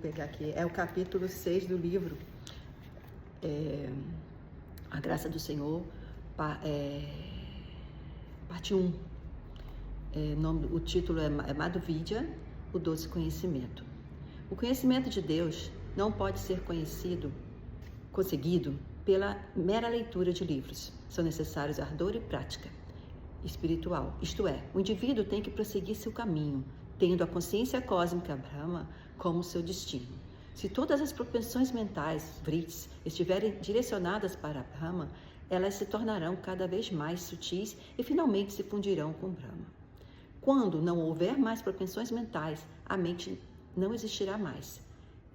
pegar aqui, é o capítulo 6 do livro, A Graça do Senhor, parte 1. O título é Madhu Vidya, o doce conhecimento. O conhecimento de Deus não pode ser conseguido pela mera leitura de livros. São necessários ardor e prática espiritual. Isto é, o indivíduo tem que prosseguir seu caminho, tendo a consciência cósmica Brahma como seu destino. Se todas as propensões mentais, vrits, estiverem direcionadas para Brahma, elas se tornarão cada vez mais sutis e finalmente se fundirão com Brahma. Quando não houver mais propensões mentais, a mente não existirá mais.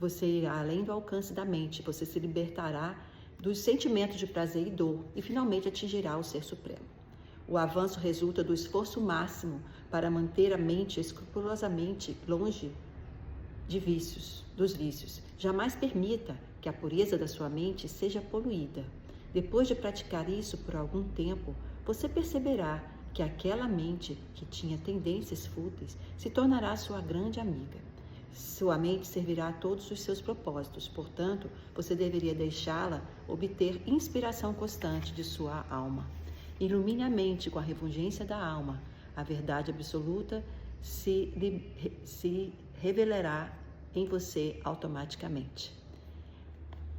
Você irá além do alcance da mente, você se libertará dos sentimentos de prazer e dor e finalmente atingirá o Ser Supremo. O avanço resulta do esforço máximo para manter a mente escrupulosamente longe dos vícios. Jamais permita que a pureza da sua mente seja poluída. Depois de praticar isso por algum tempo, você perceberá que aquela mente que tinha tendências fúteis se tornará sua grande amiga. Sua mente servirá a todos os seus propósitos, portanto, você deveria deixá-la obter inspiração constante de sua alma. Ilumine a mente com a refulgência da alma. A verdade absoluta se revelará em você automaticamente.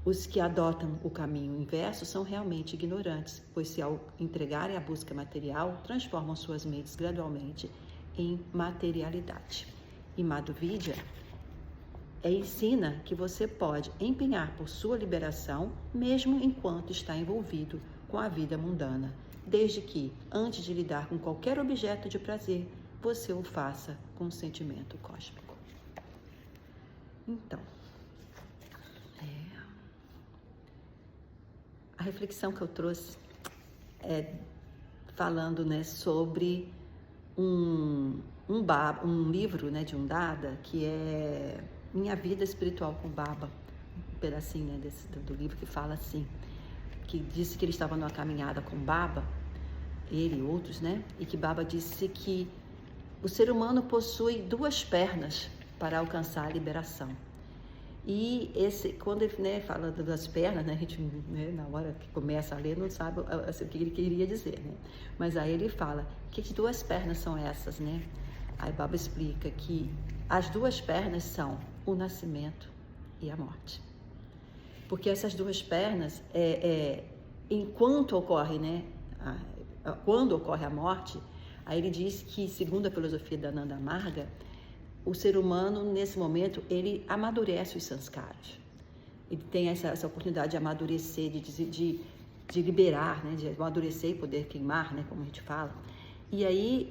Os que adotam o caminho inverso são realmente ignorantes, pois se ao entregarem a busca material, transformam suas mentes gradualmente em materialidade. E Madhu Vidya ensina que você pode empenhar por sua liberação, mesmo enquanto está envolvido com a vida mundana, desde que, antes de lidar com qualquer objeto de prazer, você o faça com um sentimento cósmico. Então, a reflexão que eu trouxe é falando, sobre um livro, de um Dada, que é Minha Vida Espiritual com Baba, um pedacinho do livro que fala assim, que disse que ele estava numa caminhada com Baba, ele e outros, e que Baba disse que o ser humano possui 2 pernas para alcançar a liberação. E quando ele fala das pernas, a gente na hora que começa a ler não sabe o que ele queria dizer, mas aí ele fala que 2 pernas são essas, Aí Baba explica que as 2 pernas são o nascimento e a morte, porque essas 2 pernas, enquanto ocorre, quando ocorre a morte, aí ele diz que, segundo a filosofia da Nanda Marga, o ser humano, nesse momento, ele amadurece os sanskaras. Ele tem essa oportunidade de amadurecer, de liberar, de amadurecer e poder queimar, como a gente fala. E aí,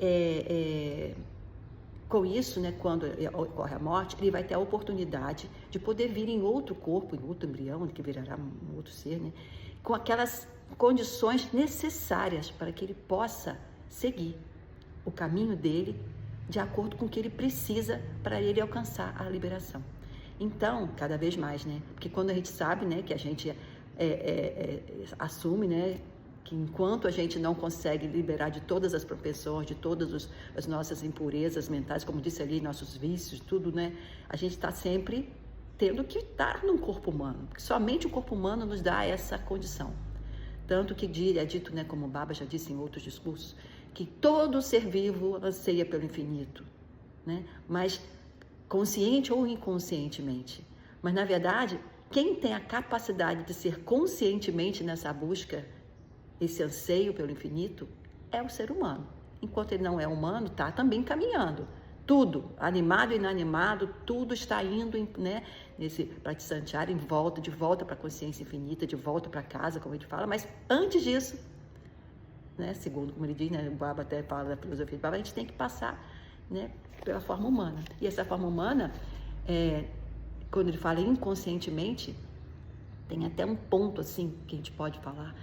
com isso, quando ocorre a morte, ele vai ter a oportunidade de poder vir em outro corpo, em outro embrião, que virará um outro ser, com aquelas condições necessárias para que ele possa seguir o caminho dele de acordo com o que ele precisa para ele alcançar a liberação. Então, cada vez mais, porque quando a gente sabe, que a gente assume, que enquanto a gente não consegue liberar de todas as propensões, de todas as nossas impurezas mentais, como disse ali, nossos vícios, tudo, a gente está sempre tendo que estar num corpo humano, porque somente o corpo humano nos dá essa condição. Tanto que é dito, como Baba já disse em outros discursos, que todo ser vivo anseia pelo infinito, mas consciente ou inconscientemente. Mas, na verdade, quem tem a capacidade de ser conscientemente nessa busca, esse anseio pelo infinito, é o ser humano. Enquanto ele não é humano, está também caminhando. Tudo, animado e inanimado, tudo está indo, nesse pratisantiar, de volta para a consciência infinita, de volta para casa, como a gente fala, mas antes disso, segundo como ele diz, o Baba até fala da filosofia de Baba, a gente tem que passar, pela forma humana. E essa forma humana, quando ele fala inconscientemente, tem até um ponto assim que a gente pode falar.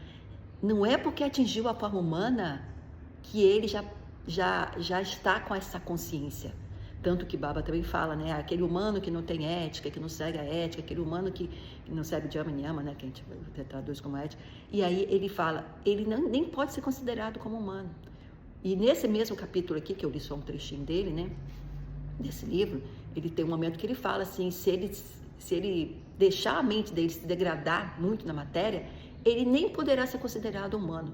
Não é porque atingiu a forma humana que ele já está com essa consciência. Tanto que Baba também fala, aquele humano que não tem ética, que não segue a ética, aquele humano que não segue Dhyama Niyama, que a gente traduz como ética. E aí ele fala, ele nem pode ser considerado como humano. E nesse mesmo capítulo aqui, que eu li só um trechinho dele, desse livro, ele tem um momento que ele fala assim, se ele se ele deixar a mente dele se degradar muito na matéria, ele nem poderá ser considerado humano.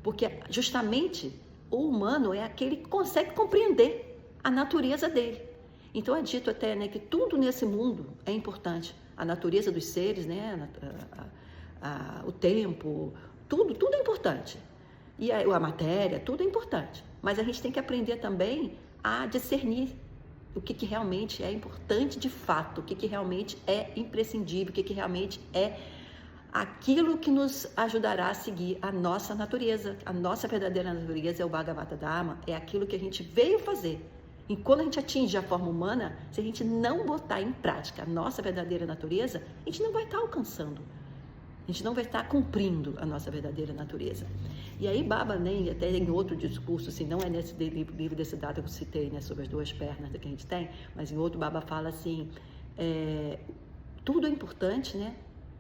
Porque justamente o humano é aquele que consegue compreender a natureza dele. Então é dito até, né, que tudo nesse mundo é importante. A natureza dos seres, né, o tempo, tudo é importante. E a matéria, tudo é importante. Mas a gente tem que aprender também a discernir o que realmente é importante de fato, o que realmente é imprescindível, o que realmente é aquilo que nos ajudará a seguir a nossa natureza. A nossa verdadeira natureza é o Bhagavata Dharma, é aquilo que a gente veio fazer. E quando a gente atinge a forma humana, se a gente não botar em prática a nossa verdadeira natureza, a gente não vai estar alcançando. A gente não vai estar cumprindo a nossa verdadeira natureza. E aí Baba, né, até em outro discurso, assim, não é nesse livro desse dado que eu citei, né, sobre as duas pernas que a gente tem, mas em outro Baba fala assim, tudo é importante, né,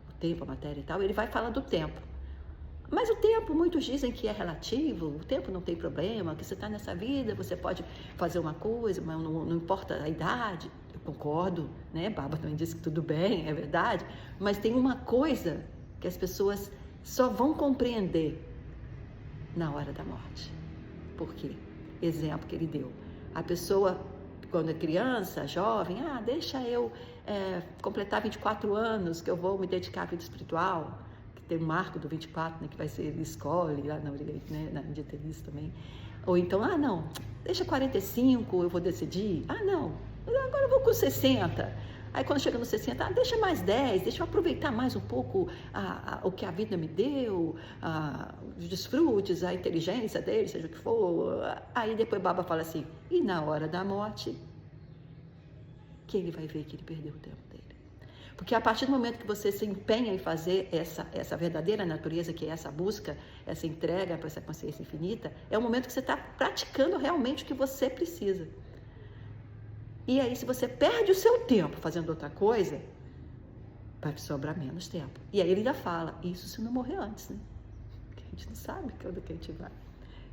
o tempo, a matéria e tal, ele vai falar do tempo. Mas o tempo, muitos dizem que é relativo, o tempo não tem problema, que você está nessa vida, você pode fazer uma coisa, mas não importa a idade. Eu concordo, né, Baba também disse que tudo bem, é verdade, mas tem uma coisa que as pessoas só vão compreender na hora da morte. Por quê? Exemplo que ele deu. A pessoa, quando é criança, jovem, deixa eu completar 24 anos, que eu vou me dedicar à vida espiritual, que tem um marco do 24, né, que vai ser, ele escolhe, lá na dia tem isso também. Ou então, não, deixa 45, eu vou decidir. Não, agora eu vou com 60. Aí quando chega nos 60, deixa mais 10, deixa eu aproveitar mais um pouco o que a vida me deu, os desfrutes, a inteligência dele, seja o que for. Aí depois Baba fala assim, e na hora da morte, que ele vai ver que ele perdeu o tempo dele. Porque a partir do momento que você se empenha em fazer essa verdadeira natureza, que é essa busca, essa entrega para essa consciência infinita, é o momento que você está praticando realmente o que você precisa. E aí, se você perde o seu tempo fazendo outra coisa, vai sobrar menos tempo. E aí ele ainda fala, isso se não morrer antes, né? Porque a gente não sabe quando que a gente vai.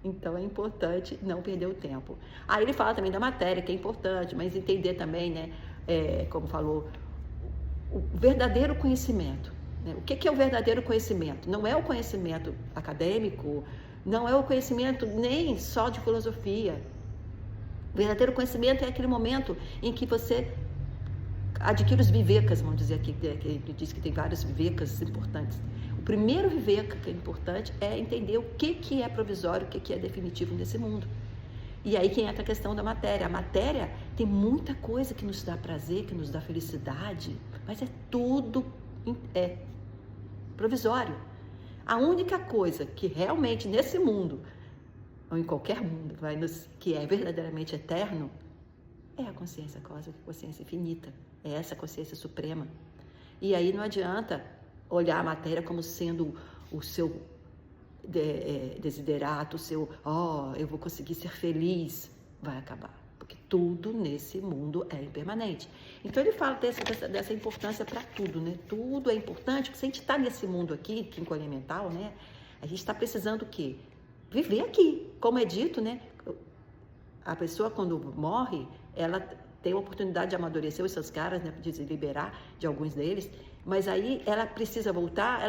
Então é importante não perder o tempo. Aí ele fala também da matéria, que é importante, mas entender também, né? Como falou, o verdadeiro conhecimento. Né? O que é o verdadeiro conhecimento? Não é o conhecimento acadêmico, não é o conhecimento nem só de filosofia. O verdadeiro conhecimento é aquele momento em que você adquire os vivekas, vamos dizer aqui, que ele diz que tem vários vivekas importantes. O primeiro viveka que é importante é entender o que é provisório, o que é definitivo nesse mundo. E aí que entra a questão da matéria. A matéria tem muita coisa que nos dá prazer, que nos dá felicidade, mas é tudo provisório. A única coisa que realmente nesse mundo, ou em qualquer mundo, que é verdadeiramente eterno, é a consciência cósmica, a consciência infinita, é essa consciência suprema. E aí não adianta olhar a matéria como sendo o seu desiderato, o seu, eu vou conseguir ser feliz, vai acabar, porque tudo nesse mundo é impermanente. Então ele fala dessa importância para tudo, né? Tudo é importante, porque se a gente está nesse mundo aqui, quinquênio mental, né? A gente está precisando o quê? Viver aqui, como é dito, né? A pessoa quando morre, ela tem a oportunidade de amadurecer os seus caras, né? De se liberar de alguns deles, mas aí ela precisa voltar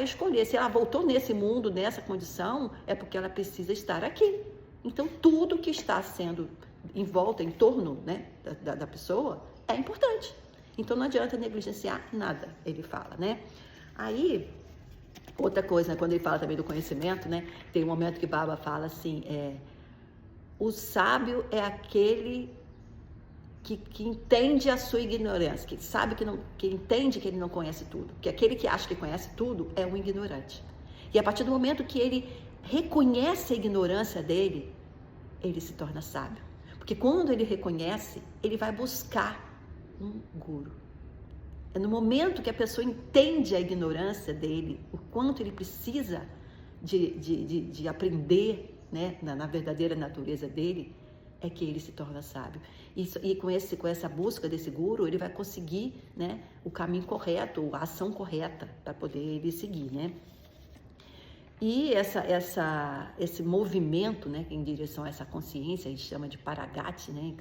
e escolher. Se ela voltou nesse mundo, nessa condição, é porque ela precisa estar aqui. Então tudo que está sendo em volta, em torno, né, da pessoa, é importante. Então não adianta negligenciar nada, ele fala, né? Aí outra coisa, né, quando ele fala também do conhecimento, né, tem um momento que Baba fala assim, o sábio é aquele que entende a sua ignorância, que sabe que entende que ele não conhece tudo, que aquele que acha que conhece tudo é um ignorante. E a partir do momento que ele reconhece a ignorância dele, ele se torna sábio. Porque quando ele reconhece, ele vai buscar um guru. É no momento que a pessoa entende a ignorância dele, o quanto ele precisa de aprender, né, na verdadeira natureza dele, é que ele se torna sábio. E com essa busca desse guru, ele vai conseguir, né, o caminho correto, a ação correta para poder ele seguir, né? E esse movimento, né, em direção a essa consciência, a gente chama de Paragati, né,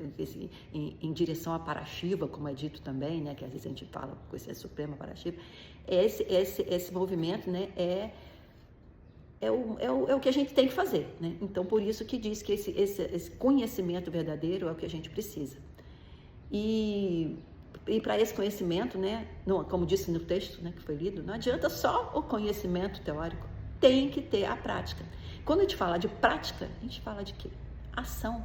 em direção a Parashiva, como é dito também, né, que às vezes a gente fala consciência suprema Parashiva, esse movimento, né, é o que a gente tem que fazer, né? Então, por isso que diz que esse conhecimento verdadeiro é o que a gente precisa. E para esse conhecimento, né, não, como disse no texto, né, que foi lido, não adianta só o conhecimento teórico, tem que ter a prática. Quando a gente fala de prática, a gente fala de quê? Ação,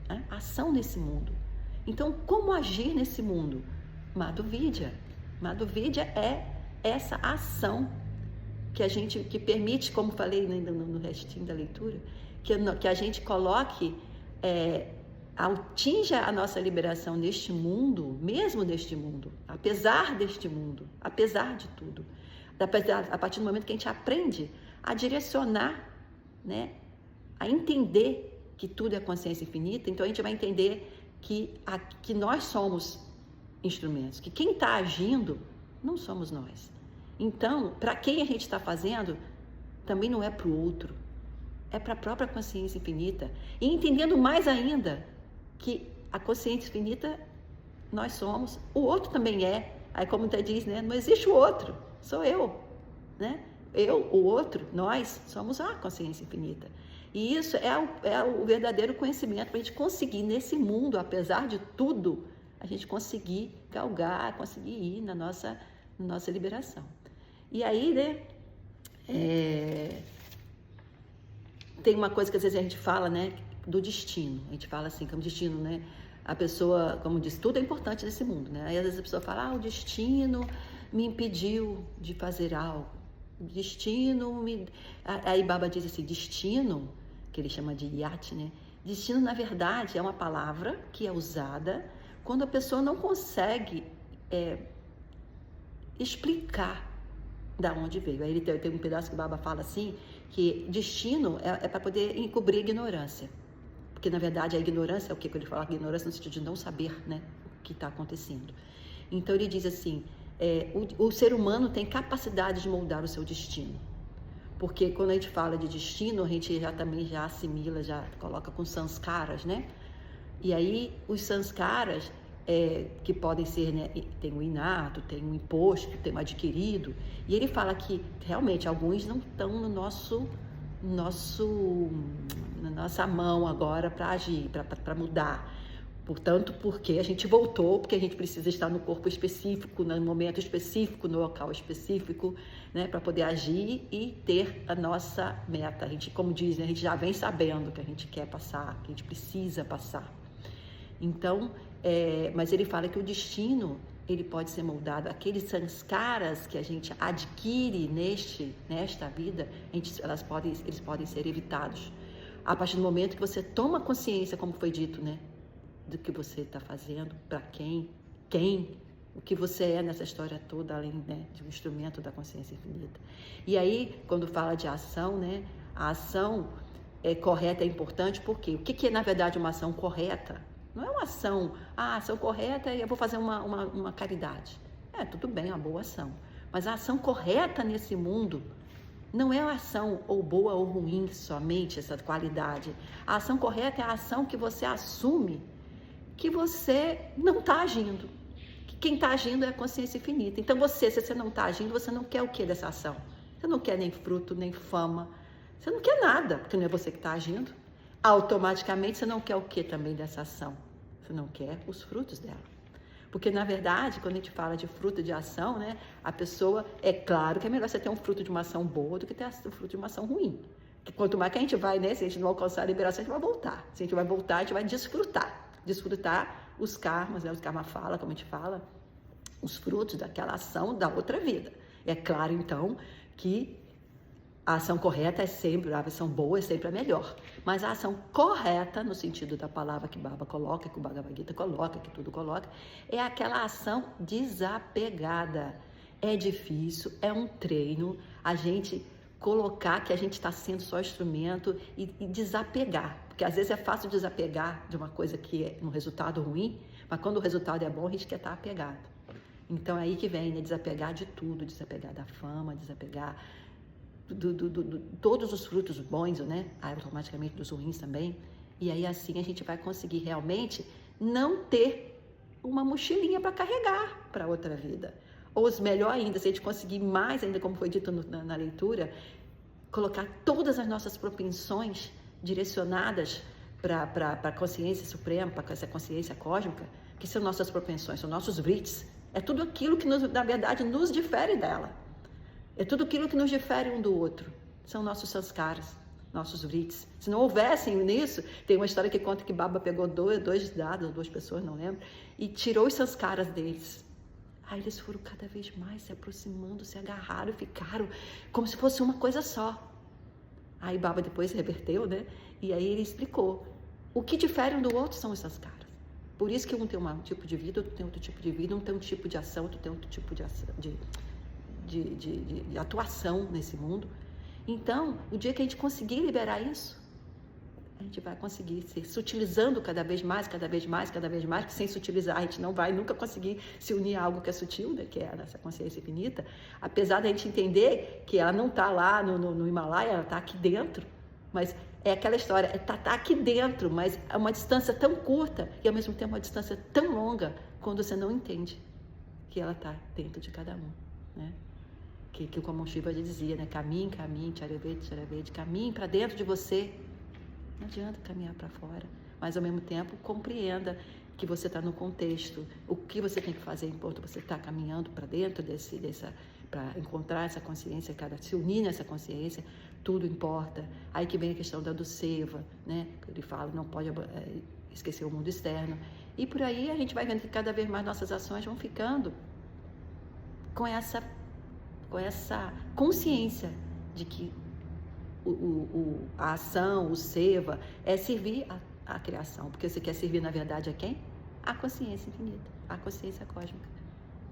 né? Ação nesse mundo. Então, como agir nesse mundo? Madhuvidya. Madhuvidya é essa ação que permite, como falei no restinho da leitura, que a gente coloque, atinja a nossa liberação neste mundo, mesmo neste mundo, apesar deste mundo, apesar de tudo. A partir do momento que a gente aprende a direcionar, né, a entender que tudo é consciência infinita, então a gente vai entender que nós somos instrumentos, que quem está agindo não somos nós. Então, para quem a gente está fazendo, também não é para o outro, é para a própria consciência infinita. E entendendo mais ainda que a consciência infinita nós somos, o outro também é. Aí, como até diz, né, não existe o outro, sou eu, né? Eu, o outro, nós somos a consciência infinita. E isso é o verdadeiro conhecimento para a gente conseguir nesse mundo, apesar de tudo, a gente conseguir galgar, conseguir ir na nossa liberação. E aí, né, tem uma coisa que às vezes a gente fala, né, do destino. A gente fala assim, que é um destino, né, a pessoa, como diz, tudo é importante nesse mundo, né? Aí às vezes a pessoa fala, o destino me impediu de fazer algo. O destino me... Aí Baba diz assim, destino, que ele chama de yati, né? Destino, na verdade, é uma palavra que é usada quando a pessoa não consegue explicar da onde veio. Aí ele tem um pedaço que Baba fala assim, que destino é para poder encobrir a ignorância. Porque, na verdade, a ignorância é o que ele fala? A ignorância no sentido de não saber, né, o que está acontecendo. Então, ele diz assim, o ser humano tem capacidade de moldar o seu destino. Porque quando a gente fala de destino, a gente também já assimila, já coloca com sanskaras, né? E aí, os sanskaras, que podem ser, né, tem o inato, tem o imposto, tem o adquirido, e ele fala que realmente alguns não estão na nossa mão agora para agir, para mudar. Portanto, porque a gente voltou, porque a gente precisa estar no corpo específico, no momento específico, no local específico, né, para poder agir e ter a nossa meta. A gente, como diz, né, a gente já vem sabendo que a gente quer passar, que a gente precisa passar. Então, mas ele fala que o destino, ele pode ser moldado, aqueles sanskaras que a gente adquire nesta vida, eles podem ser evitados. A partir do momento que você toma consciência, como foi dito, né, do que você está fazendo, para quem, o que você é nessa história toda, além, né, de um instrumento da consciência infinita. E aí, quando fala de ação, né, a ação correta é importante, porque o que é, na verdade, uma ação correta? Não é uma ação, a ação correta é eu vou fazer uma caridade. Tudo bem, uma boa ação. Mas a ação correta nesse mundo não é a ação ou boa ou ruim somente, essa qualidade. A ação correta é a ação que você assume que você não está agindo. Que quem está agindo é a consciência infinita. Então se você não está agindo, você não quer o que dessa ação? Você não quer nem fruto, nem fama. Você não quer nada, porque não é você que está agindo. Automaticamente você não quer o que também dessa ação? Você não quer os frutos dela. Porque, na verdade, quando a gente fala de fruto de ação, né, a pessoa, é claro que é melhor você ter um fruto de uma ação boa do que ter um fruto de uma ação ruim. Porque quanto mais que a gente vai, né, se a gente não alcançar a liberação, a gente vai voltar. Se a gente vai voltar, a gente vai desfrutar os karmas, né, os karma fala, como a gente fala, os frutos daquela ação da outra vida. É claro, então, que a ação correta é sempre, a ação boa é sempre a melhor. Mas a ação correta, no sentido da palavra que Baba coloca, que o Bhagavad Gita coloca, que tudo coloca, é aquela ação desapegada. É difícil, é um treino, a gente colocar que a gente está sendo só instrumento e desapegar. Porque às vezes é fácil desapegar de uma coisa que é um resultado ruim, mas quando o resultado é bom, a gente quer estar apegado. Então é aí que vem, né? Desapegar de tudo, desapegar da fama, desapegar todos os frutos bons, né? Automaticamente dos ruins também. E aí assim a gente vai conseguir realmente não ter uma mochilinha para carregar para outra vida. Ou melhor ainda, se a gente conseguir mais ainda, como foi dito na leitura, colocar todas as nossas propensões direcionadas para a consciência suprema, para essa consciência cósmica, que são nossas propensões, são nossos vrits. É tudo aquilo que, na verdade, nos difere dela. É tudo aquilo que nos difere um do outro. São nossos sanskaras, nossos vrits. Se não houvessem nisso, tem uma história que conta que Baba pegou duas pessoas, não lembro, e tirou os sanskaras deles. Aí eles foram cada vez mais se aproximando, se agarraram e ficaram como se fosse uma coisa só. Aí Baba depois reverteu, né? E aí ele explicou. O que difere um do outro são essas caras. Por isso que um tem um tipo de vida, outro tem outro tipo de vida, um tem um tipo de ação, outro tem outro tipo de atuação nesse mundo. Então, o dia que a gente conseguir liberar isso, a gente vai conseguir se sutilizando cada vez mais, que sem sutilizar a gente não vai nunca conseguir se unir a algo que é sutil, né, que é essa consciência infinita, apesar da gente entender que ela não está lá no Himalaia, ela está aqui dentro, mas é aquela história, tá aqui dentro, mas é uma distância tão curta e ao mesmo tempo uma distância tão longa quando você não entende que ela está dentro de cada um, né? Que o Komon Shiva dizia, né? Caminhe, Charavedi, caminhe para dentro de você. Não adianta caminhar para fora, mas ao mesmo tempo compreenda que você está no contexto, o que você tem que fazer enquanto você está caminhando para dentro para encontrar essa consciência, se unir nessa consciência, tudo importa. Aí que vem a questão da doceva, né? Ele fala, não pode esquecer o mundo externo. E por aí a gente vai vendo que cada vez mais nossas ações vão ficando com essa consciência de que a ação, o seva, é servir à criação, porque você quer servir na verdade a quem? A consciência infinita, a consciência cósmica.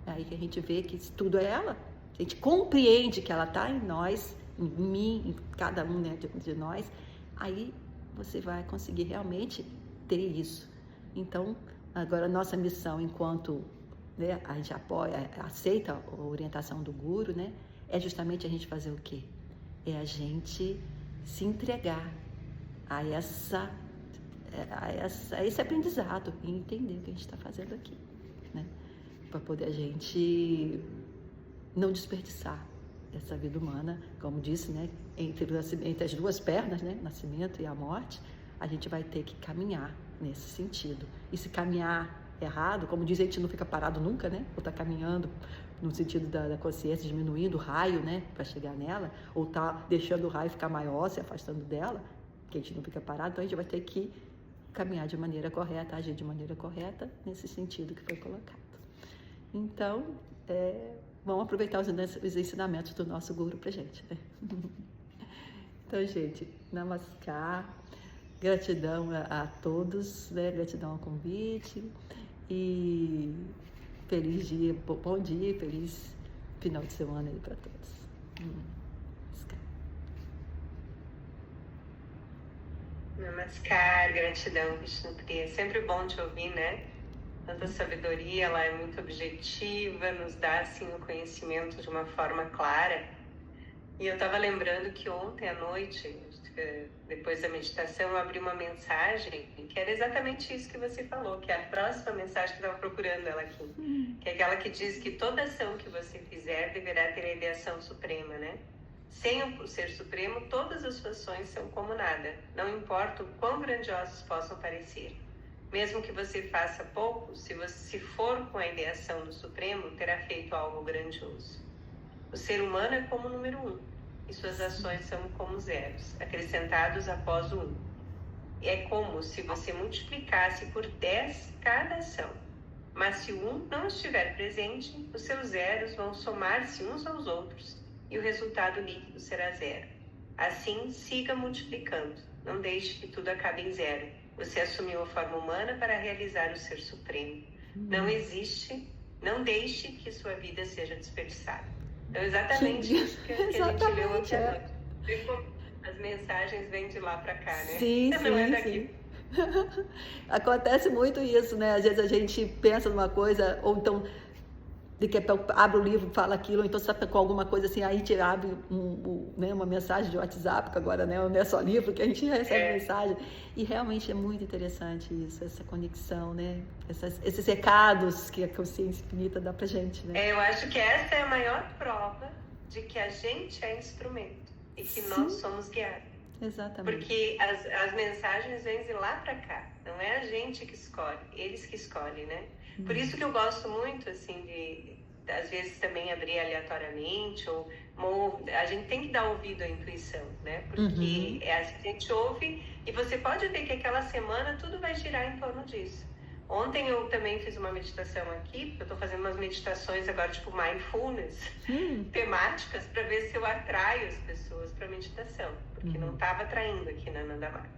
É aí que a gente vê que tudo é ela, a gente compreende que ela está em nós, em mim, em cada um, né, de nós, aí você vai conseguir realmente ter isso. Então, agora a nossa missão enquanto, né, a gente apoia, aceita a orientação do Guru, né, é justamente a gente fazer o quê? É a gente se entregar a esse aprendizado e entender o que a gente está fazendo aqui, né? Para poder a gente não desperdiçar essa vida humana, como disse, né? Entre as duas pernas, né? Nascimento e a morte, a gente vai ter que caminhar nesse sentido. E se caminhar errado, como diz, a gente não fica parado nunca, né? Ou está caminhando no sentido da consciência, diminuindo o raio, né, para chegar nela, ou tá deixando o raio ficar maior, se afastando dela, que a gente não fica parado, então a gente vai ter que caminhar de maneira correta, agir de maneira correta, nesse sentido que foi colocado. Então, vamos aproveitar os ensinamentos do nosso Guru pra gente, né? Então, gente, namaskar, gratidão a todos, né, gratidão ao convite e feliz dia, bom dia e feliz final de semana aí para todos. Namaskar, gratidão, Vishnupriya. É sempre bom te ouvir, né? Tanta sabedoria, ela é muito objetiva, nos dá assim o conhecimento de uma forma clara. E eu estava lembrando que ontem à noite, depois da meditação, eu abri uma mensagem que era exatamente isso que você falou, que é a próxima mensagem que eu estava procurando ela aqui, que é aquela que diz que toda ação que você fizer deverá ter a ideação suprema, né? Sem o ser supremo, todas as suas ações são como nada, não importa o quão grandiosos possam parecer. Mesmo que você faça pouco, se for com a ideação do supremo, terá feito algo grandioso. O ser humano é como o número 1, e suas ações são como zeros, acrescentados após o 1. É como se você multiplicasse por 10 cada ação. Mas se o 1 não estiver presente, os seus zeros vão somar-se uns aos outros, e o resultado líquido será zero. Assim, siga multiplicando. Não deixe que tudo acabe em zero. Você assumiu a forma humana para realizar o ser supremo. Não deixe que sua vida seja desperdiçada. Então, exatamente isso que a gente leu ontem à noite. As mensagens vêm de lá para cá, né? Sim, não é daqui. Acontece muito isso, né? Às vezes a gente pensa numa coisa, ou então de que abre o livro, fala aquilo, ou então você está com alguma coisa assim, aí te abre né, uma mensagem de WhatsApp, que agora, né, não é só livro, que a gente recebe mensagem. E realmente é muito interessante isso, essa conexão, né? Esses recados que a consciência infinita dá pra gente, né? Eu acho que essa é a maior prova de que a gente é instrumento e que nós somos guiados. Exatamente. Porque as mensagens vêm de lá para cá, não é a gente que escolhe, eles que escolhem, né? Por isso que eu gosto muito, assim, de às vezes também abrir aleatoriamente, ou a gente tem que dar ouvido à intuição, né? Porque a gente ouve e você pode ver que aquela semana tudo vai girar em torno disso. Ontem eu também fiz uma meditação aqui, porque eu estou fazendo umas meditações agora, tipo mindfulness, temáticas, para ver se eu atraio as pessoas para meditação, porque não estava atraindo aqui na Nandamar.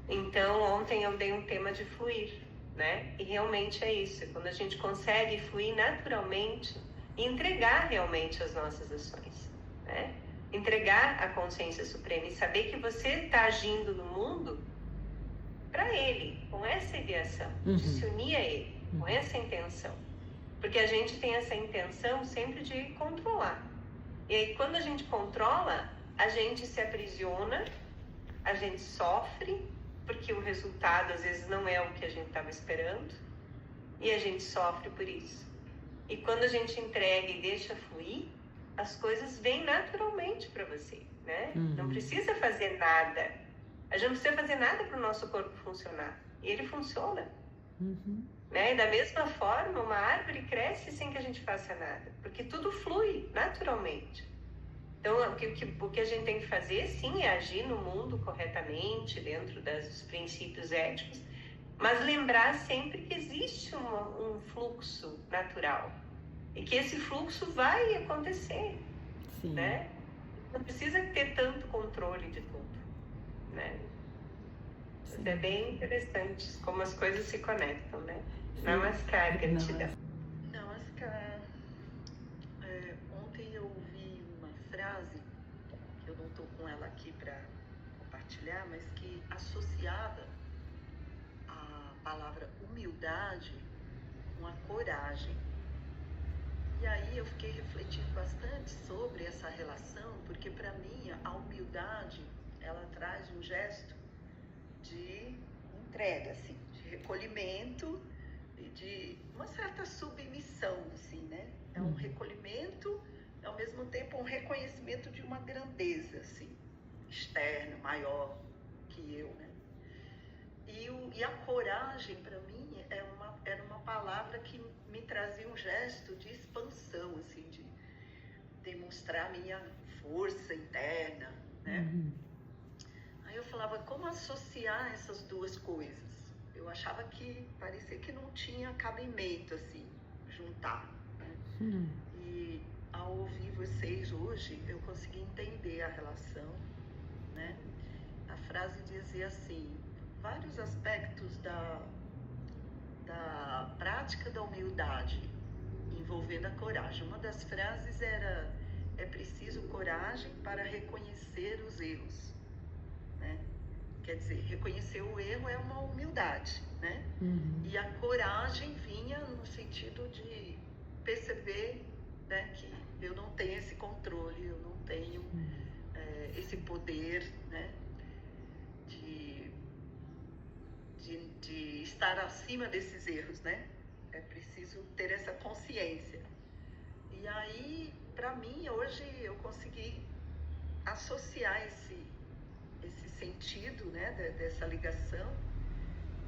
Então, ontem eu dei um tema de fluir, né? E realmente é isso, quando a gente consegue fluir naturalmente e entregar realmente as nossas ações, né? Entregar a consciência suprema e saber que você está agindo no mundo para ele, com essa ideação, de se unir a ele, com essa intenção. Porque a gente tem essa intenção sempre de controlar. E aí, quando a gente controla, a gente se aprisiona, a gente sofre, porque o resultado às vezes não é o que a gente estava esperando, e a gente sofre por isso. E quando a gente entrega e deixa fluir, as coisas vêm naturalmente para você, né? Não precisa fazer nada. A gente não precisa fazer nada para o nosso corpo funcionar. E ele funciona. Né? E da mesma forma, uma árvore cresce sem que a gente faça nada. Porque tudo flui naturalmente. Então, o que a gente tem que fazer, sim, é agir no mundo corretamente, dentro dos princípios éticos, mas lembrar sempre que existe um fluxo natural. E que esse fluxo vai acontecer. Sim. Né? Não precisa ter tanto controle de tudo. Né? Isso é bem interessante como as coisas se conectam, né? Namaskar, gratidão. Namaskar. Ontem eu ouvi uma frase, que eu não estou com ela aqui para compartilhar, mas que associava a palavra humildade com a coragem. E aí eu fiquei refletindo bastante sobre essa relação, porque para mim a humildade, ela traz um gesto de entrega, assim, de recolhimento e de uma certa submissão, assim, né? É um recolhimento, ao mesmo tempo um reconhecimento de uma grandeza, assim, externa, maior que eu, né? E a coragem, para mim, era uma palavra que me trazia um gesto de expansão, assim, de demonstrar minha força interna, né? Aí eu falava, como associar essas duas coisas? Eu achava que parecia que não tinha cabimento, assim, juntar, né? E ao ouvir vocês hoje, eu consegui entender a relação, né? A frase dizia assim, vários aspectos da prática da humildade envolvendo a coragem. Uma das frases era, é preciso coragem para reconhecer os erros, né? Quer dizer, reconhecer o erro é uma humildade, né? E a coragem vinha no sentido de perceber, né, que eu não tenho esse controle, eu não tenho esse poder, né, de estar acima desses erros, né? É preciso ter essa consciência. E aí, para mim, hoje eu consegui associar esse sentido, né, dessa ligação,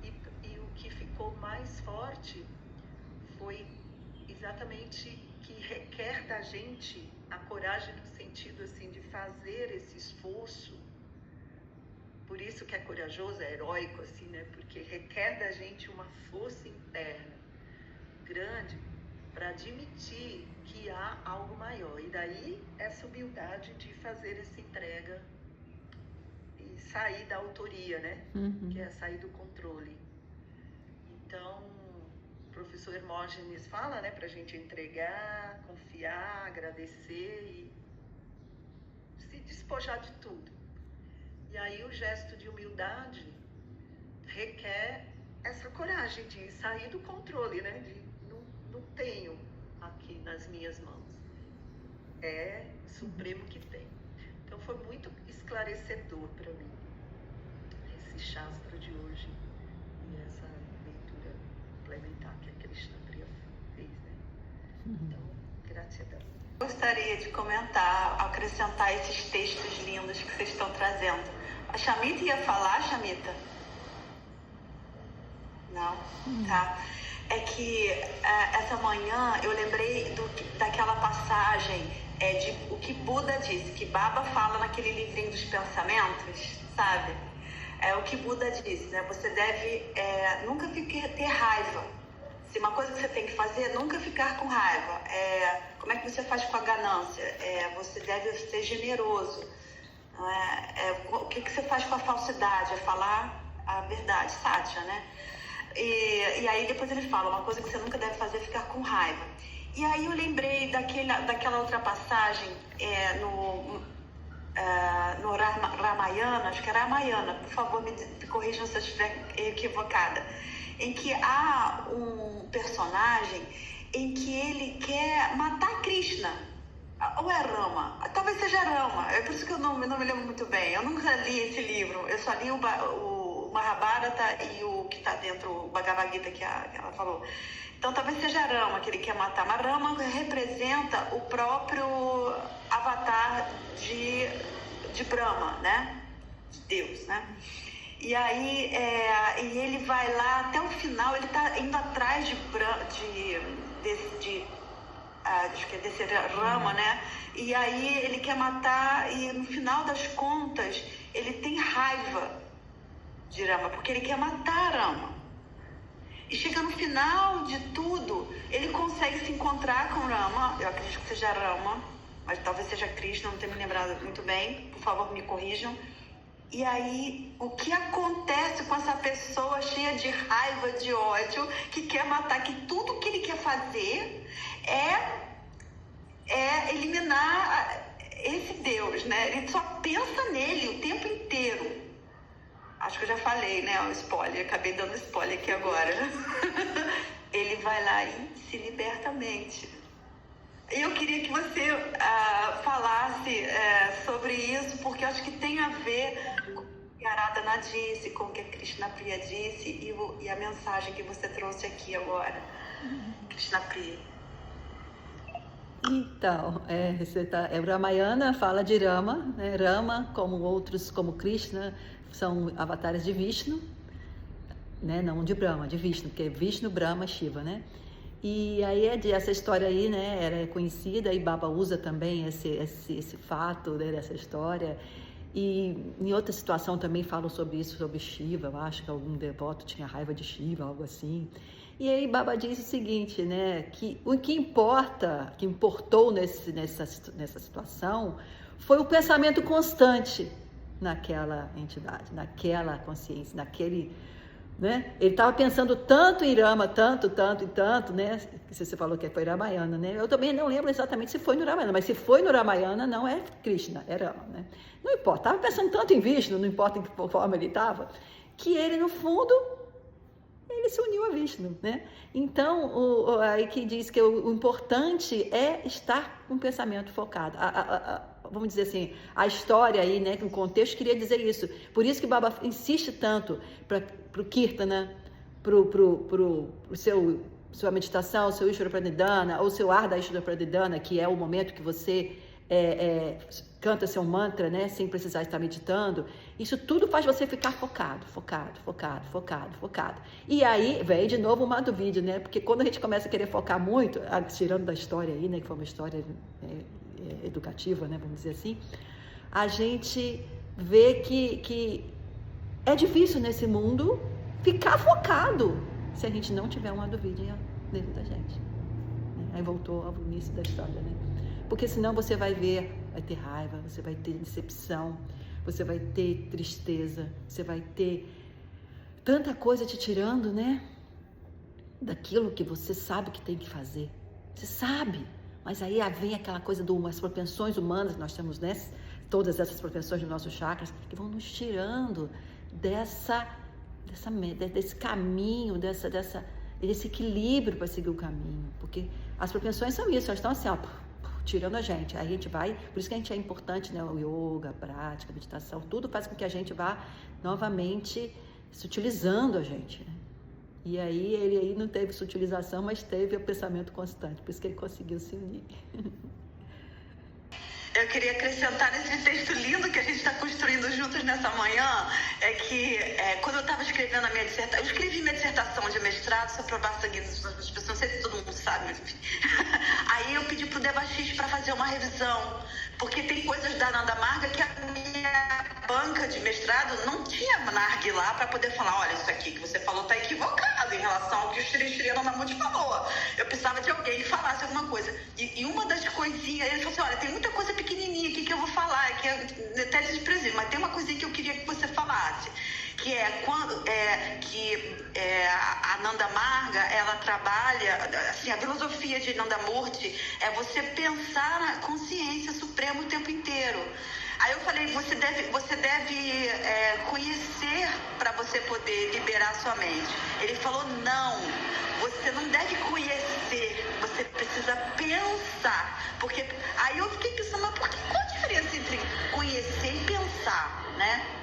e o que ficou mais forte foi exatamente que requer da gente a coragem no sentido assim de fazer esse esforço. Por isso que é corajoso, é heróico, assim, né? Porque requer da gente uma força interna grande para admitir que há algo maior. E daí essa humildade de fazer essa entrega e sair da autoria, né? Que é sair do controle. Então, o professor Hermógenes fala, né? Pra gente entregar, confiar, agradecer e se despojar de tudo. E aí o gesto de humildade requer essa coragem de sair do controle, né? De não tenho aqui nas minhas mãos. É supremo que tem. Então foi muito esclarecedor para mim esse Shastra de hoje e essa leitura complementar que a Krishna Priya fez, né? Então, gratidão. Gostaria de comentar, acrescentar esses textos lindos que vocês estão trazendo. A Shamita ia falar, Shamita? Não? Tá. É que essa manhã eu lembrei daquela passagem de o que Buda disse, que Baba fala naquele livrinho dos pensamentos, sabe? É o que Buda disse, né? Você deve nunca ter raiva. Se uma coisa que você tem que fazer, nunca ficar com raiva. Como é que você faz com a ganância? Você deve ser generoso. O que você faz com a falsidade? É falar a verdade, Satya, né? E aí depois ele fala, uma coisa que você nunca deve fazer é ficar com raiva. E aí eu lembrei daquela outra passagem no Ramayana, acho que era Ramayana, por favor me corrijam se eu estiver equivocada, em que há um personagem em que ele quer matar Krishna, ou é Rama? Talvez seja Rama, é por isso que eu não me lembro muito bem, eu nunca li esse livro, eu só li o Mahabharata e o que está dentro, o Bhagavad Gita que ela falou. Então talvez seja Rama que ele quer matar, mas Rama representa o próprio avatar de Brahma, né? De Deus, né? E aí e ele vai lá até o final, ele está indo atrás desse Rama, né? E aí ele quer matar e no final das contas ele tem raiva de Rama, porque ele quer matar Rama. E chega no final de tudo, ele consegue se encontrar com Rama, eu acredito que seja Rama, mas talvez seja Krishna, não tenho me lembrado muito bem, por favor me corrijam. E aí, o que acontece com essa pessoa cheia de raiva, de ódio, que quer matar, que tudo que ele quer fazer é eliminar esse Deus, né? Ele só pensa nele o tempo inteiro. Acho que eu já falei, né? O spoiler, acabei dando spoiler aqui agora. Ele vai lá e se liberta a mente. E eu queria que você falasse sobre isso, porque eu acho que tem a ver com o que a Aradhana disse, com o que a Krishna Priya disse e a mensagem que você trouxe aqui agora. Krishna Priya. Então, o Ramayana fala de Rama, né? Rama, como outros, como Krishna, são avatares de Vishnu, né? Não de Brahma, de Vishnu, porque é Vishnu, Brahma, Shiva, né? E aí essa história aí, né, era conhecida, e Baba usa também esse fato, né, dessa história. E em outra situação também falam sobre isso, sobre Shiva, eu acho que algum devoto tinha raiva de Shiva, algo assim. E aí Baba diz o seguinte, né, que o que importou nessa situação foi o pensamento constante naquela entidade, naquela consciência, naquele, né? Ele estava pensando tanto em Rama, tanto, né? Você falou que foi Ramayana, né? Eu também não lembro exatamente se foi no Ramayana, mas se foi no Ramayana, não é Krishna, é Rama, né? Não importa, estava pensando tanto em Vishnu, não importa em que forma ele estava, que ele, no fundo, ele se uniu a Vishnu, né? Então, aí que diz que o importante é estar com o pensamento focado. Vamos dizer assim, a história aí, né, o contexto queria dizer isso. Por isso que Baba insiste tanto para o Kirtana, para sua meditação, seu Ishvara Pranidhana, ou seu Ardha Ishvara Pranidhana, que é o momento que você canta seu mantra, né, sem precisar estar meditando. Isso tudo faz você ficar focado. E aí vem de novo uma dúvida, né, porque quando a gente começa a querer focar muito, tirando da história aí, né, que foi uma história educativa, né, vamos dizer assim, a gente vê que é difícil nesse mundo ficar focado se a gente não tiver uma dúvida dentro da gente. Aí voltou ao início da história, né? Porque senão você vai ter raiva, você vai ter decepção, você vai ter tristeza, você vai ter tanta coisa te tirando, né, daquilo que você sabe que tem que fazer. Você sabe, mas aí vem aquela coisa as propensões humanas que nós temos, né? Todas essas propensões dos nossos chakras que vão nos tirando desse caminho, desse equilíbrio para seguir o caminho, porque as propensões são isso, elas estão assim, ó, tirando a gente. Aí a gente vai, por isso que a gente é importante, né? O yoga, a prática, a meditação, tudo faz com que a gente vá novamente sutilizando a gente, né? E aí ele aí não teve sutilização, mas teve o pensamento constante, por isso que ele conseguiu se unir. Eu queria acrescentar nesse texto lindo que a gente está construindo juntos nessa manhã, é que quando eu estava escrevendo a minha dissertação, eu escrevi minha dissertação de mestrado sobre a provar sanguíneo das pessoas, não sei se todo mundo sabe, mas enfim. Aí eu pedi pro Debashis para fazer uma revisão, porque tem coisas da Nanda Marga que a minha banca de mestrado não tinha nargue lá para poder falar, olha, isso aqui que você falou está equivocado em relação ao que o Shri Anandamurti falou. Eu precisava de alguém que falasse alguma coisa. E uma das coisinhas, ele falou assim, olha, tem muita coisa pequenininha aqui que eu vou falar, que é até desprezível, mas tem uma coisinha que eu queria que você falasse, que é quando a Nanda Marga, ela trabalha, assim, a filosofia de Nandamurti é você pensar na consciência suprema o tempo inteiro. Aí eu falei, você deve conhecer para você poder liberar sua mente. Ele falou, não, você não deve conhecer, você precisa pensar. Porque aí eu fiquei pensando, mas qual a diferença entre conhecer e pensar, né?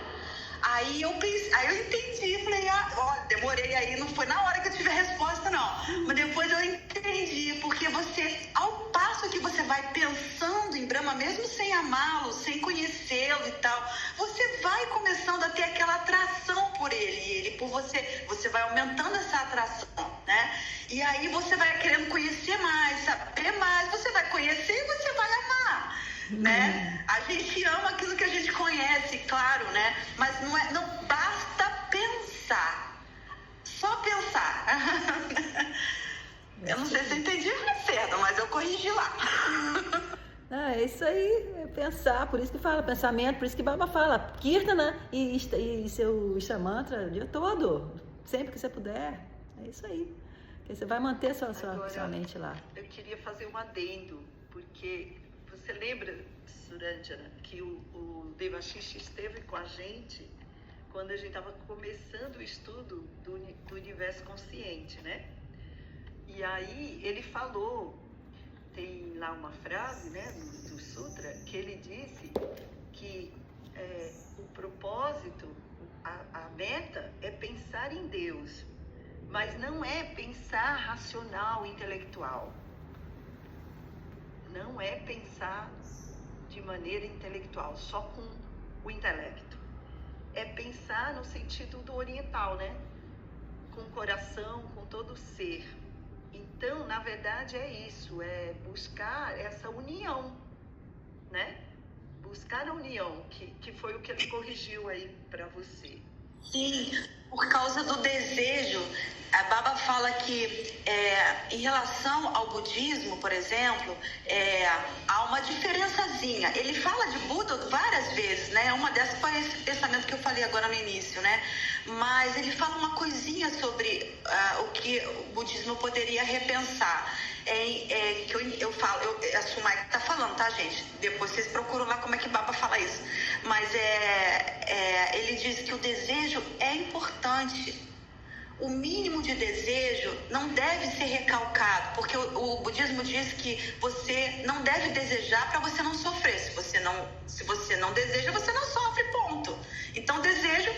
Aí eu entendi, falei, olha, demorei aí, não foi na hora que eu tive a resposta, não. Mas depois eu entendi, porque você, ao passo que você vai pensando em Brahma, mesmo sem amá-lo, sem conhecê-lo e tal, você vai começando a ter aquela atração por ele, e ele por você. Você vai aumentando essa atração, né? E aí você vai querendo conhecer mais, saber mais, você vai conhecer e você vai amar. Né? A gente ama aquilo que a gente conhece, claro, né? Mas não basta pensar, só pensar. Eu não sei se eu entendi certo, mas eu corrigi lá. É isso aí, é pensar, por isso que fala pensamento, por isso que Baba fala Kirtana e seu Ishta Mantra o dia todo, sempre que você puder. É isso aí, porque você vai manter sua mente lá. Eu queria fazer um adendo, porque você lembra, Suranjana, que o Debashis esteve com a gente quando a gente estava começando o estudo do universo consciente, né? E aí ele falou, tem lá uma frase, né, do Sutra, que ele disse que o propósito, a meta é pensar em Deus, mas não é pensar racional, intelectual. Não é pensar de maneira intelectual, só com o intelecto. É pensar no sentido do oriental, né? Com o coração, com todo o ser. Então, na verdade, é isso, é buscar essa união, né? Buscar a união, que foi o que ele corrigiu aí para você. Sim, por causa do desejo. A Baba fala que em relação ao budismo, por exemplo, há uma diferençazinha. Ele fala de Buda várias vezes, né? Uma dessas foi esse pensamento que eu falei agora no início, né? Mas ele fala uma coisinha sobre o que o budismo poderia repensar. Que eu falo, a Sumai está falando, tá, gente? Depois vocês procuram lá como é que Baba fala isso. Mas ele diz que o desejo é importante. O mínimo de desejo não deve ser recalcado, porque o budismo diz que você não deve desejar para você não sofrer. Se você não deseja, você não sofre, ponto. Então, desejo,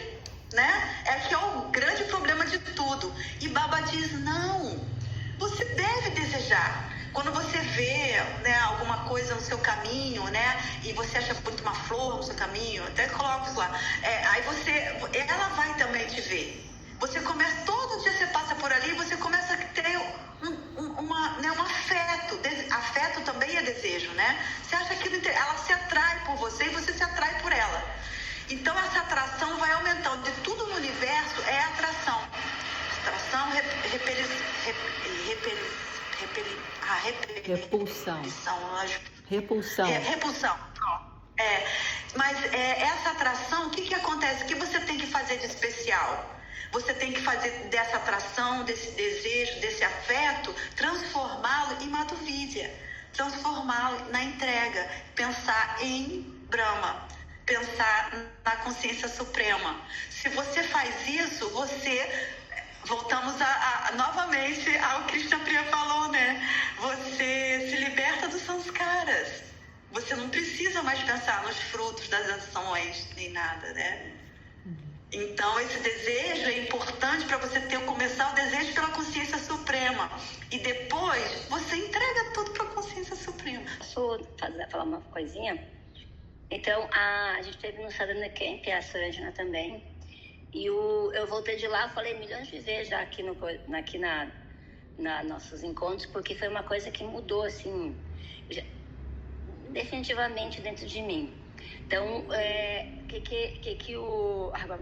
né, que é o grande problema de tudo. E Baba diz, não, você deve desejar. Quando você vê, né, alguma coisa no seu caminho, né, e você acha bonita uma flor no seu caminho, até coloca isso lá, aí ela vai também te ver. Você começa, todo dia você passa por ali, você começa a ter um afeto. Afeto também é desejo, né? Você acha que ela se atrai por você e você se atrai por ela. Então essa atração vai aumentando. De tudo no universo é atração. Atração, repulsão. Repulsão. Repulsão. Mas essa atração, o que acontece? O que você tem que fazer de especial? Você tem que fazer dessa atração, desse desejo, desse afeto, transformá-lo em Madhurvidya, transformá-lo na entrega, pensar em Brahma, pensar na consciência suprema. Se você faz isso, você voltamos novamente ao que Krishna Priya falou, né? Você se liberta dos samskaras. Você não precisa mais pensar nos frutos das ações, nem nada, né? Então, esse desejo é importante para você começar o desejo pela consciência suprema. E depois, você entrega tudo para a consciência suprema. Posso falar uma coisinha? Então, a gente teve no Sadhana Camp, a Suranjana também. E eu voltei de lá, falei milhões de vezes já aqui na nossos encontros, porque foi uma coisa que mudou, assim, definitivamente dentro de mim. Então, que o... Agora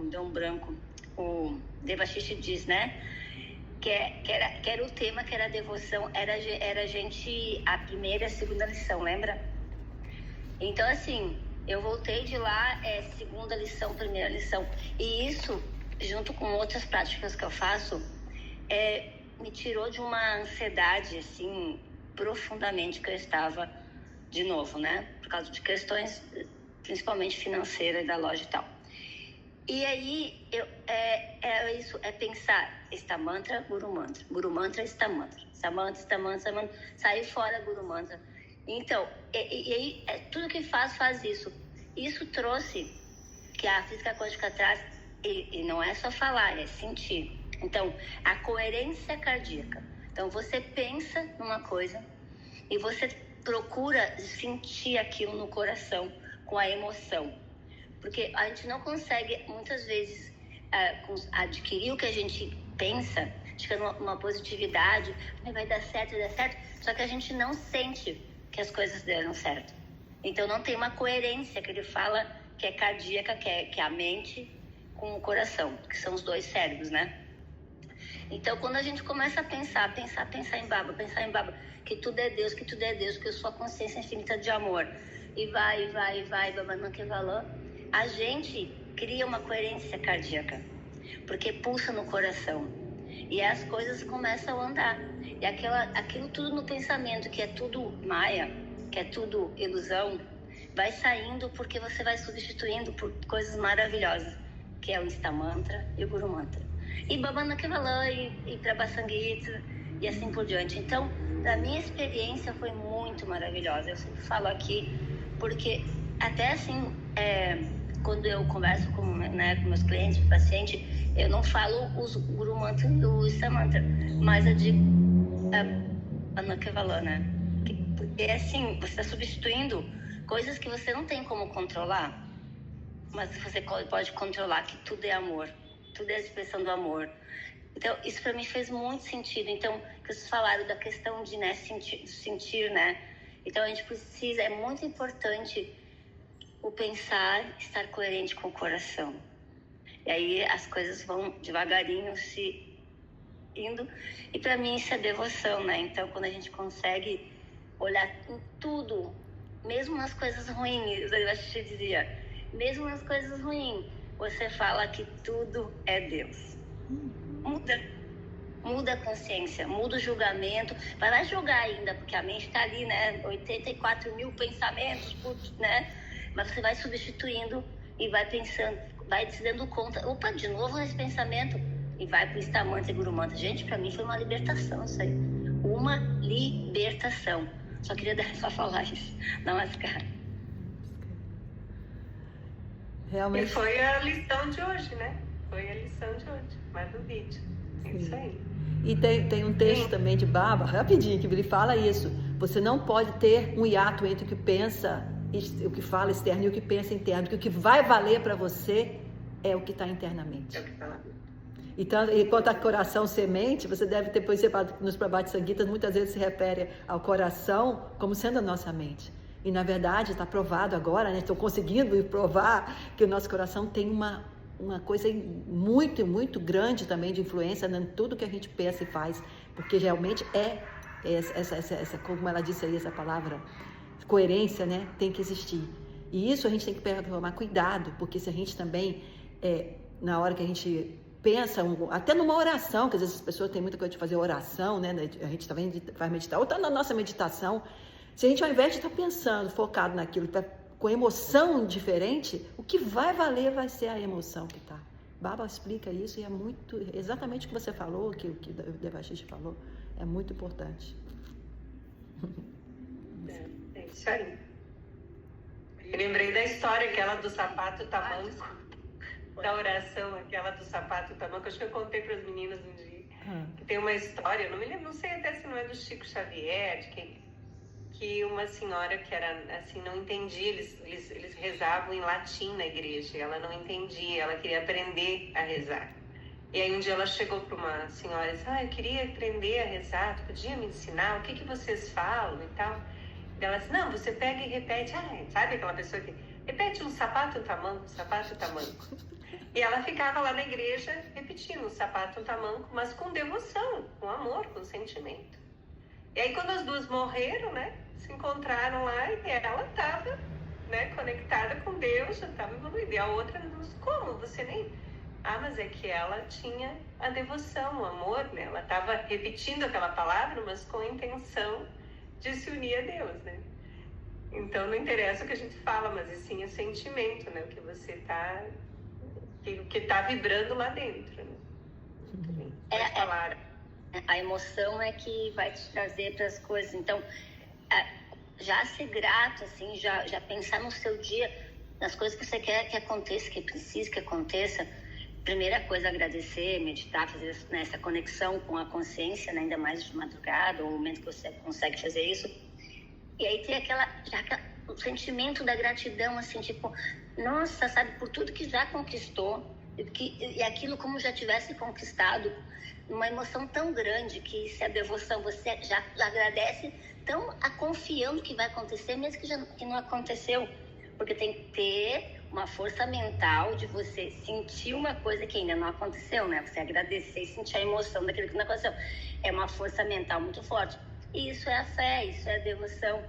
deu um branco. O Devashish diz, né? Que era o tema, que era a devoção, era a gente, a primeira e a segunda lição, lembra? Então, assim, eu voltei de lá, segunda lição, primeira lição. E isso, junto com outras práticas que eu faço, me tirou de uma ansiedade, assim, profundamente que eu estava, de novo, né? Por causa de questões, principalmente financeiras, da loja e tal. E aí, isso, pensar, esta mantra, Guru Mantra, esta mantra. Esta mantra, sair fora Guru Mantra. Então, e aí, tudo que faz isso. Isso trouxe, que a física quântica traz, e não é só falar, é sentir. Então, a coerência cardíaca. Então, você pensa numa coisa e você procura sentir aquilo no coração, com a emoção. Porque a gente não consegue, muitas vezes, adquirir o que a gente pensa, fica numa positividade, vai dar certo, só que a gente não sente que as coisas deram certo. Então, não tem uma coerência, que ele fala que é cardíaca, que é a mente com o coração, que são os dois cérebros, né? Então, quando a gente começa a pensar em Baba, que tudo é Deus, que eu sou a consciência infinita de amor, e vai, Baba Nankevalã, a gente cria uma coerência cardíaca, porque pulsa no coração, e as coisas começam a andar. E aquilo tudo no pensamento, que é tudo maia, que é tudo ilusão, vai saindo, porque você vai substituindo por coisas maravilhosas, que é o Istamantra e o Guru Mantra. E Baba Nankevalã, e Prabha Sangita, e assim por diante. Então, a minha experiência foi muito maravilhosa. Eu sempre falo aqui, porque até assim, quando eu converso com meus clientes, pacientes, eu não falo os Guru Mantra e o Istamantra, mas eu digo a Nankevalã, né? Porque assim, você está substituindo coisas que você não tem como controlar, mas você pode controlar, que tudo é amor, tudo é a expressão do amor. Então, isso para mim fez muito sentido. Então, que vocês falaram da questão de, né, sentir, né? Então, a gente precisa, é muito importante o pensar, estar coerente com o coração. E aí as coisas vão devagarinho se indo. E para mim isso é devoção, né? Então, quando a gente consegue olhar em tudo, mesmo nas coisas ruins, eu acho que eu dizia, mesmo nas coisas ruins, você fala que tudo é Deus. Muda a consciência, muda o julgamento. Vai lá julgar ainda, porque a mente está ali, né? 84 mil pensamentos, né? Mas você vai substituindo e vai pensando, vai se dando conta. Opa, de novo esse pensamento. E vai para o Istamantra e Guru Mantra. Gente, para mim foi uma libertação isso aí. Uma libertação. Só queria só falar isso. Namaskar. Realmente. E foi a lição de hoje, né? Foi a lição de hoje, mais do vídeo. É isso aí. E tem um texto também de Baba, rapidinho, que ele fala isso. Você não pode ter um hiato entre o que pensa, o que fala externo e o que pensa interno, porque o que vai valer para você é o que está internamente. É o que está lá. Então, enquanto a coração semente, você deve ter percebido nos Prabhat Sangitas, muitas vezes se refere ao coração como sendo a nossa mente. E na verdade está provado agora, né? Estou conseguindo provar que o nosso coração tem uma coisa muito, muito grande também de influência em tudo que a gente pensa e faz, porque realmente essa, como ela disse aí, essa palavra, coerência, né? Tem que existir. E isso a gente tem que tomar cuidado, porque se a gente também, na hora que a gente pensa, até numa oração, que às vezes as pessoas têm muita coisa de fazer oração, né? A gente também faz meditar, ou está na nossa meditação, se a gente ao invés de estar pensando, focado naquilo, com emoção diferente, o que vai valer vai ser a emoção que está Baba explica isso e é muito, exatamente o que você falou, que o Devashish falou, é muito importante. É isso aí. Eu lembrei da história, aquela do sapato tamanco, da oração, aquela do sapato tamanco. Acho que eu contei para as meninas um dia. Que tem uma história, eu não me lembro, não sei até se não é do Chico Xavier, de quem, que uma senhora que era assim, não entendia, eles rezavam em latim na igreja, ela não entendia, ela queria aprender a rezar. E aí um dia ela chegou para uma senhora e disse, eu queria aprender a rezar, tu podia me ensinar, o que vocês falam e tal? E ela disse, não, você pega e repete, sabe aquela pessoa que repete um sapato tamanco, sapato tamanco. E ela ficava lá na igreja repetindo um sapato tamanco, mas com devoção, com amor, com sentimento. E aí quando as duas morreram, né, se encontraram lá e ela estava, né, conectada com Deus, já estava evoluída. E a outra, como? Você nem... mas é que ela tinha a devoção, o amor, né? Ela estava repetindo aquela palavra, mas com a intenção de se unir a Deus, né? Então não interessa o que a gente fala, mas sim o sentimento, né? O que você está... que está vibrando lá dentro, né? Pode falar. A emoção é que vai te trazer para as coisas. Então, já ser grato, assim, já pensar no seu dia, nas coisas que você quer que aconteça, que precisa que aconteça. Primeira coisa, agradecer, meditar, fazer essa conexão com a consciência, né? Ainda mais de madrugada, ou o momento que você consegue fazer isso. E aí tem o sentimento da gratidão, assim, tipo, nossa, sabe, por tudo que já conquistou, e aquilo como já tivesse conquistado, uma emoção tão grande que se a devoção você já agradece, tão confiando que vai acontecer, mesmo que não aconteceu, porque tem que ter uma força mental de você sentir uma coisa que ainda não aconteceu, né? Você agradecer e sentir a emoção daquilo que não aconteceu. É uma força mental muito forte. E isso é a fé, isso é a devoção.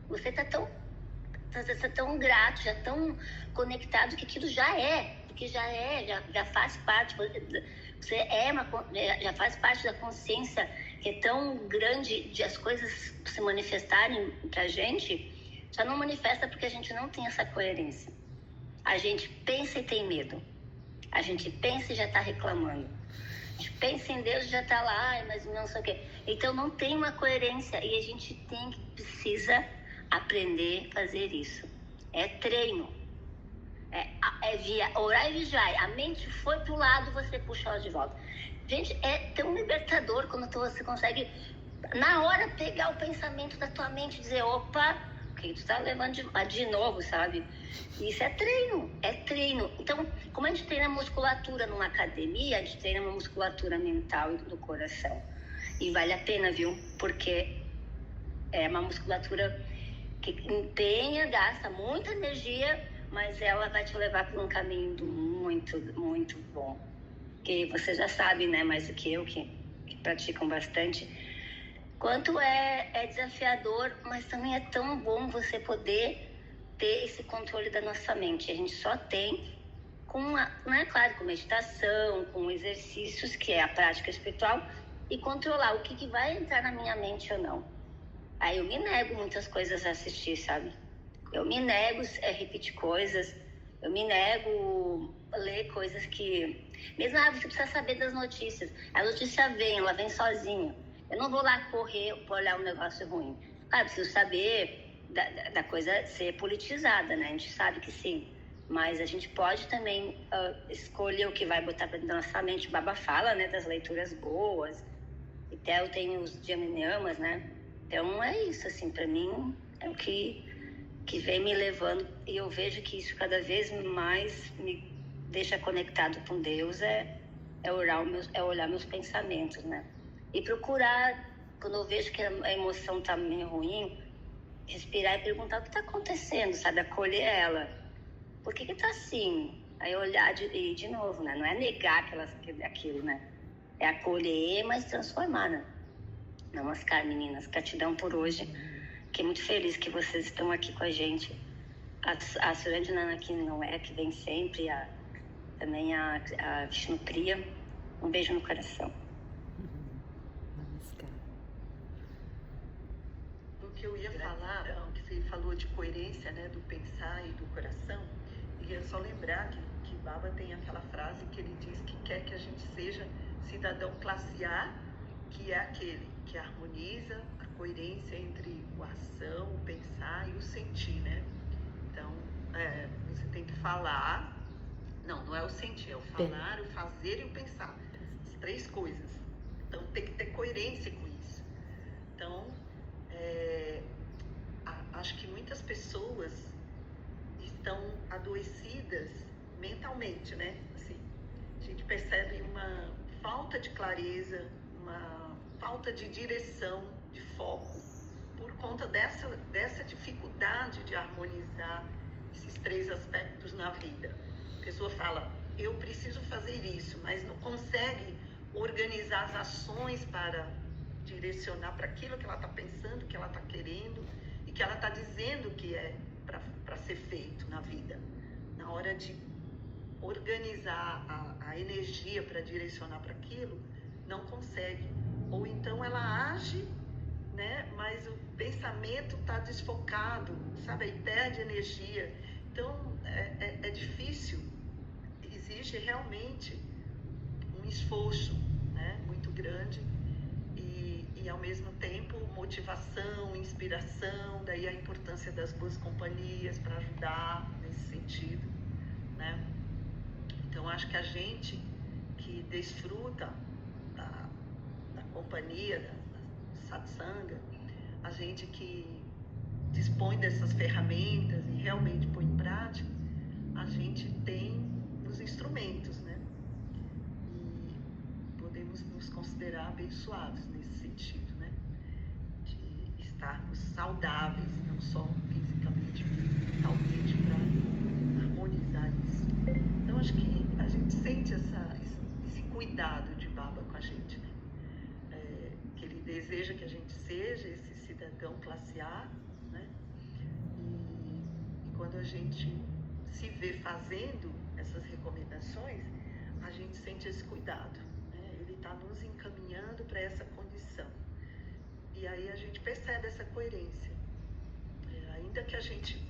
Você está tão grato, já tão conectado que aquilo já é, porque já faz parte. Você já faz parte da consciência que é tão grande de as coisas se manifestarem pra gente. Só não manifesta porque a gente não tem essa coerência. A gente pensa e tem medo. A gente pensa e já está reclamando. A gente pensa em Deus e já está lá, mas não sei o quê. Então não tem uma coerência e a gente precisa aprender a fazer isso. É treino. É via orar e vigiar. A mente foi pro lado, você puxa ela de volta. Gente, é tão libertador quando você consegue, na hora, pegar o pensamento da tua mente e dizer, opa, o que tu tá levando de novo, sabe? Isso é treino. Então, como a gente treina musculatura numa academia, a gente treina uma musculatura mental e do coração. E vale a pena, viu? Porque é uma musculatura que empenha, gasta muita energia, mas ela vai te levar por um caminho muito, muito bom. Que você já sabe, né, mais do que eu, que praticam bastante, quanto é desafiador, mas também é tão bom você poder ter esse controle da nossa mente. A gente só tem claro, com meditação, com exercícios, que é a prática espiritual, e controlar o que vai entrar na minha mente ou não. Aí eu me nego muitas coisas a assistir, sabe? Eu me nego a repetir coisas, eu me nego a ler coisas que... Mesmo, você precisa saber das notícias. A notícia vem, ela vem sozinha. Eu não vou lá correr para olhar um negócio ruim. Claro, preciso saber da coisa ser politizada, né? A gente sabe que sim. Mas a gente pode também escolher o que vai botar para dentro da nossa mente. O Baba fala, né, das leituras boas. Até eu tenho os Dhyanayamas, né? Então é isso, assim, para mim é o que vem me levando, e eu vejo que isso cada vez mais me deixa conectado com Deus, é olhar meus pensamentos, né? E procurar, quando eu vejo que a emoção tá meio ruim, respirar e perguntar o que tá acontecendo, sabe? Acolher ela. Por que tá assim? Aí olhar de novo, né? Não é negar aquilo, né? É acolher, mas transformar, né? Namaskar, meninas. Gratidão por hoje. Fiquei muito feliz que vocês estão aqui com a gente. A Surandana aqui não é, que vem sempre, também a Vishnu Priya. Um beijo no coração. O que eu ia falar, que você falou de coerência, né, do pensar e do coração, E é só lembrar que Baba tem aquela frase que ele diz que quer que a gente seja cidadão classe A, que é aquele que harmoniza a coerência entre a ação, o pensar e o sentir, né? Então, você tem que falar, não é o sentir, é o falar, o fazer e o pensar, as 3 coisas. Então, tem que ter coerência com isso. Então, acho que muitas pessoas estão adoecidas mentalmente, né? Assim, a gente percebe uma falta de clareza, uma falta de direção, de foco, por conta dessa dificuldade de harmonizar esses 3 aspectos na vida. A pessoa fala, eu preciso fazer isso, mas não consegue organizar as ações para direcionar para aquilo que ela está pensando, que ela está querendo e que ela está dizendo que é para ser feito na vida. Na hora de organizar a energia para direcionar para aquilo, não consegue. Ou então ela age, né, mas o pensamento está desfocado, sabe, aí perde energia. Então é difícil, exige realmente um esforço, né, muito grande e ao mesmo tempo motivação, inspiração, daí a importância das boas companhias para ajudar nesse sentido, né? Então acho que a gente que desfruta da companhia, da satsanga, a gente que dispõe dessas ferramentas e realmente põe em prática, a gente tem os instrumentos, né? E podemos nos considerar abençoados nesse sentido, né? De estarmos saudáveis, não só fisicamente, mas mentalmente, para harmonizar isso. Então acho que a gente sente esse cuidado de Baba com a gente, né? Que ele deseja que a gente seja esse cidadão classe A, né? E quando a gente se vê fazendo essas recomendações, a gente sente esse cuidado, né? Ele está nos encaminhando para essa condição. E aí a gente percebe essa coerência. Ainda que a gente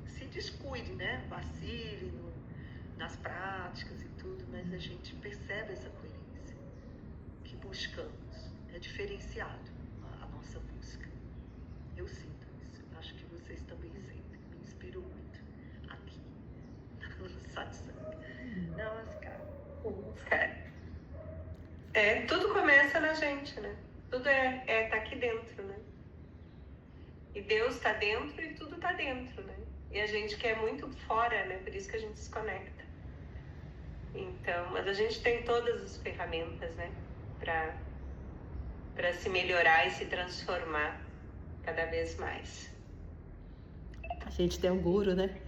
se descuide, né? Vacile nas práticas e tudo, mas a gente percebe essa coerência que buscamos. É diferenciado a nossa busca. Eu sinto isso. Acho que vocês também sentem. Me inspiram muito aqui no satsang. Namaskar. Tudo começa na gente, né? Tudo tá aqui dentro, né? E Deus está dentro e tudo está dentro, né? E a gente quer muito fora, né? Por isso que a gente se conecta. Então, mas a gente tem todas as ferramentas, né? Para se melhorar e se transformar cada vez mais. A gente tem um guru, né?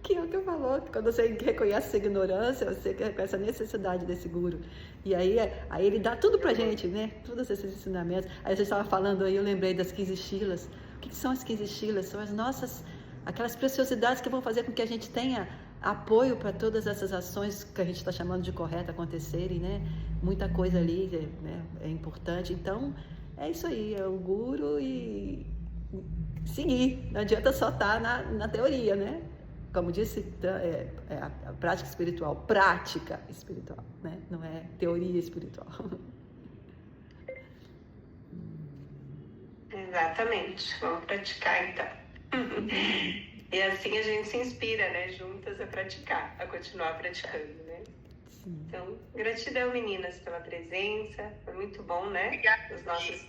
Que é o que eu falou, quando você reconhece essa ignorância, você reconhece a necessidade desse guru. E aí ele dá tudo pra gente, né? Todos esses ensinamentos. Aí você estava falando aí, eu lembrei das 15 shilas. O que são as 15 shilas? São as nossas, aquelas preciosidades que vão fazer com que a gente tenha apoio para todas essas ações que a gente está chamando de correta acontecerem, né? Muita coisa ali, né? É importante. Então, é isso aí, é o guru e seguir. Não adianta só estar na teoria, né? Como disse, a prática espiritual, né? Não é teoria espiritual. Exatamente, vamos praticar então. E assim a gente se inspira, né? Juntas a praticar, a continuar praticando, né? Sim. Então, gratidão, meninas, pela presença, foi muito bom, né? Os nossos